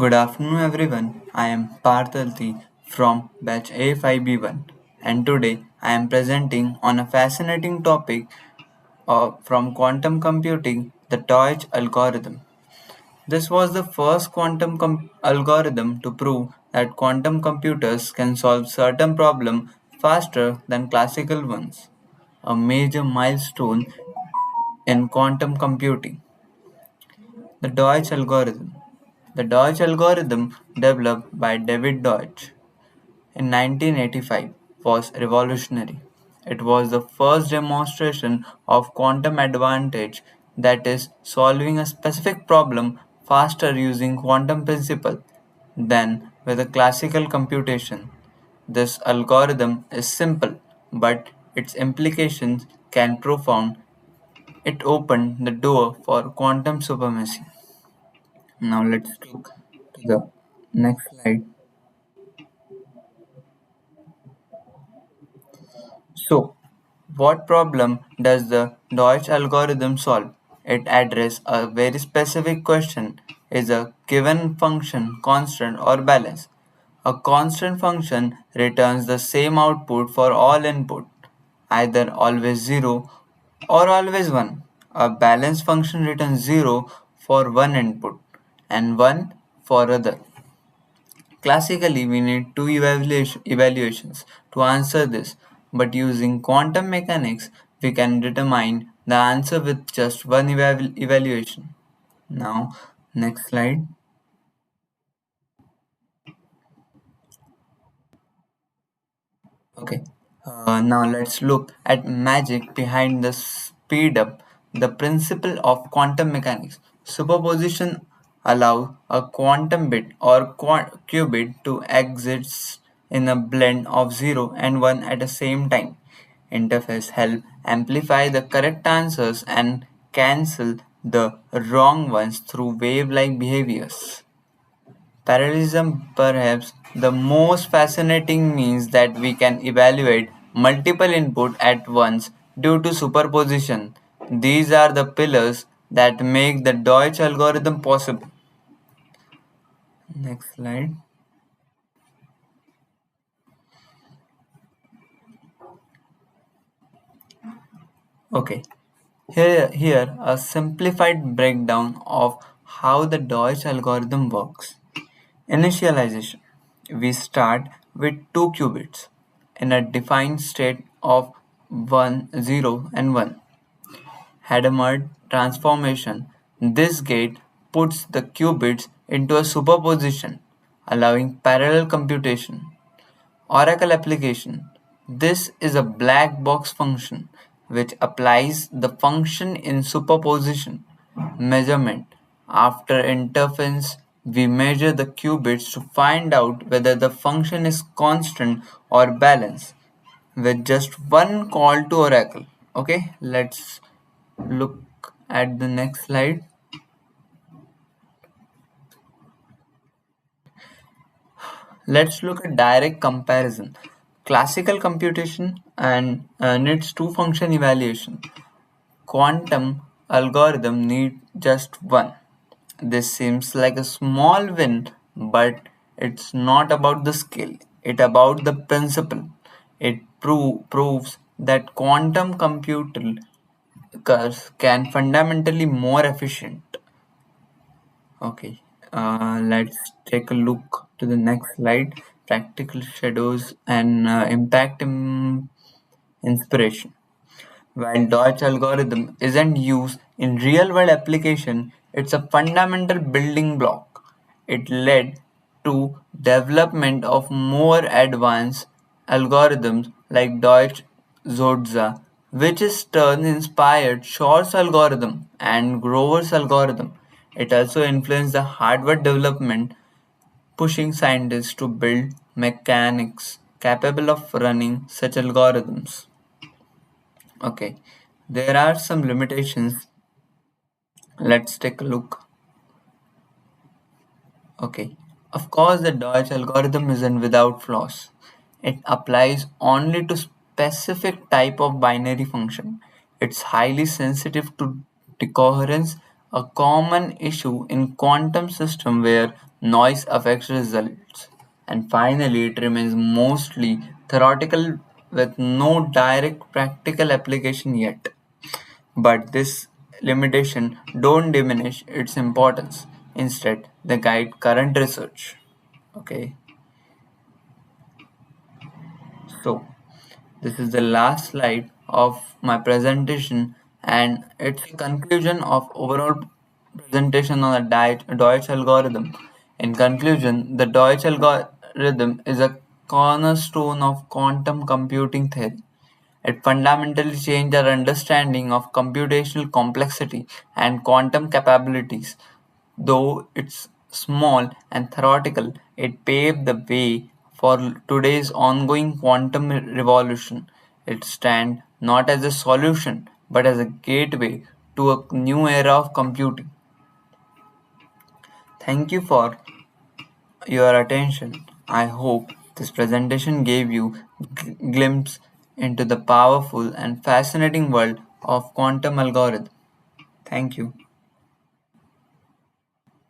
Good afternoon, everyone. I am Parthalti from batch A5B1, and today I am presenting on a fascinating topic from quantum computing, the Deutsch algorithm. This was the first algorithm to prove that quantum computers can solve certain problems faster than classical ones, a major milestone in quantum computing. The Deutsch algorithm. The Deutsch algorithm, developed by David Deutsch in 1985, was revolutionary. It was the first demonstration of quantum advantage, that is, solving a specific problem faster using quantum principle than with a classical computation. This algorithm is simple, but its implications can profound. It opened the door for quantum supremacy. Now let's look to the next slide. So, what problem does the Deutsch algorithm solve? It addresses a very specific question. Is a given function constant or balanced? A constant function returns the same output for all input, either always 0 or always 1. A balanced function returns 0 for one input and 1 for other. Classically, we need two evaluations to answer this, but using quantum mechanics, we can determine the answer with just one evaluation. Now, next slide. Okay. Now let's look at magic behind the speed up, the principle of quantum mechanics. Superposition allows a quantum bit or qubit to exist in a blend of 0 and 1 at the same time. Interface help amplify the correct answers and cancel the wrong ones through wave-like behaviors. Parallelism, perhaps the most fascinating, means that we can evaluate multiple inputs at once due to superposition. These are the pillars that make the Deutsch algorithm possible. Next slide. Okay. Here a simplified breakdown of how the Deutsch algorithm works. Initialization. We start with two qubits in a defined state of 1, 0 and 1. Hadamard transformation. This gate puts the qubits into a superposition, allowing parallel computation. Oracle application. This is a black box function which applies the function in superposition. Measurement. After interference, we measure the qubits to find out whether the function is constant or balanced with just one call to Oracle. Okay, let's look at the next slide. Let's look at direct comparison. Classical computation and needs two function evaluation. Quantum algorithm need just one. This seems like a small win, but it's not about the skill. It's about the principle. It proves that quantum computers can fundamentally more efficient. Okay, let's take a look to the next slide. Practical shadows and impact inspiration. While Deutsch algorithm isn't used in real-world application, it's a fundamental building block. It led to development of more advanced algorithms like Deutsch Zotza, which is turn inspired Shor's algorithm and Grover's algorithm. It also influenced the hardware development, pushing scientists to build mechanics capable of running such algorithms. Okay, there are some limitations. Let's take a look. Okay, of course, the Deutsch algorithm isn't without flaws. It applies only to specific type of binary function. It's highly sensitive to decoherence, a common issue in quantum system where noise affects results. And finally, it remains mostly theoretical with no direct practical application yet. But this limitation don't diminish its importance. Instead, they guide current research. Okay, so this is the last slide of my presentation, and it's a conclusion of overall presentation on the Deutsch algorithm. In conclusion, the Deutsch algorithm is a cornerstone of quantum computing theory. It fundamentally changed our understanding of computational complexity and quantum capabilities. Though it's small and theoretical, it paved the way for today's ongoing quantum revolution. It stands not as a solution but as a gateway to a new era of computing. Thank you for your attention. I hope this presentation gave you a glimpse into the powerful and fascinating world of quantum algorithm. Thank you.